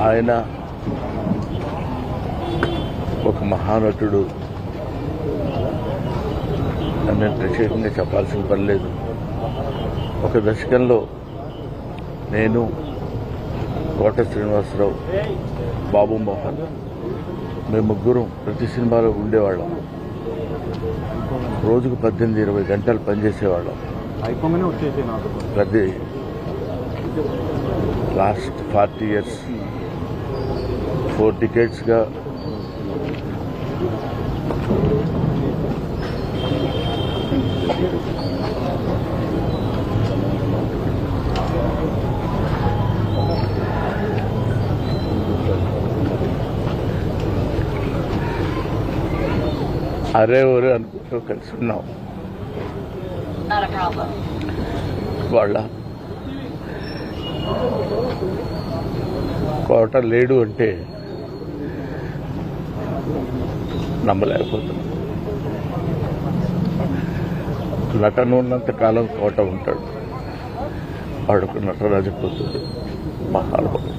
ఆయన ఒక మహానటుడు అని ప్రత్యేకంగా చెప్పాల్సిన పని లేదు. ఒక దశకంలో నేను, కోట శ్రీనివాసరావు, బాబు మోహన్ మేము ముగ్గురం ప్రతి సినిమాలో ఉండేవాళ్ళం. రోజుకు 18-20 గంటలు పనిచేసేవాళ్ళం. ప్రతి లాస్ట్ 40 years 4 decades-గా అరే ఒరే అనుకుంటూ కలిసి ఉన్నాం. వాళ్ళ కోట లేడు అంటే నమ్మలేకపోతున్నాం. నటన ఉన్నంత కాలం కోట ఉంటాడు. వాడుకు నటరాజపోతుంది. మహానుభావుడు.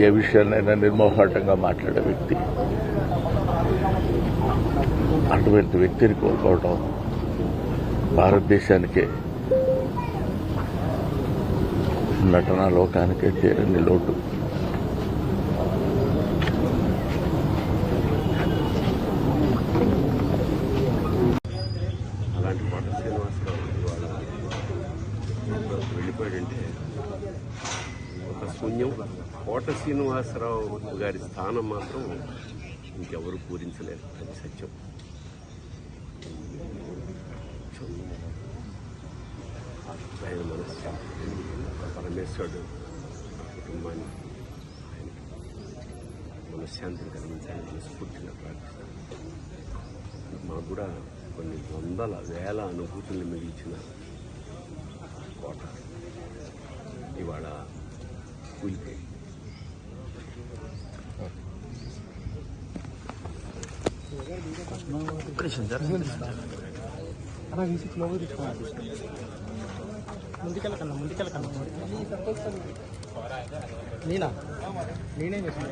ఏ విషయాన్నైనా నిర్మోహాటంగా మాట్లాడే వ్యక్తి. అటువంటి వ్యక్తిని కోల్పోవడం భారతదేశానికే, నటనా లోకానికే తీరని లోటు. అలాంటి కోట శ్రీనివాసరావు ఇవాళ వెళ్ళిపోయాడంటే ఒక శూన్యం. కోట శ్రీనివాసరావు గారి స్థానం మాత్రం ఇంకెవరు పూరించలేరు. అది సత్యం. ఆయన మనశ్శాంతి, పరమేశ్వరుడు కుటుంబాన్ని ఆయనకి మనశ్శాంతిని కలిగించాలని మనస్ఫూర్తిగా ప్రార్థిస్తాను. మాకు కూడా కొన్ని వందల వేల అనుభూతుల్ని మిగిల్చిన కోట ఇవాళ కూలిపోయి. ముందుకెళ్ళకన్నా నేనేం చేసిన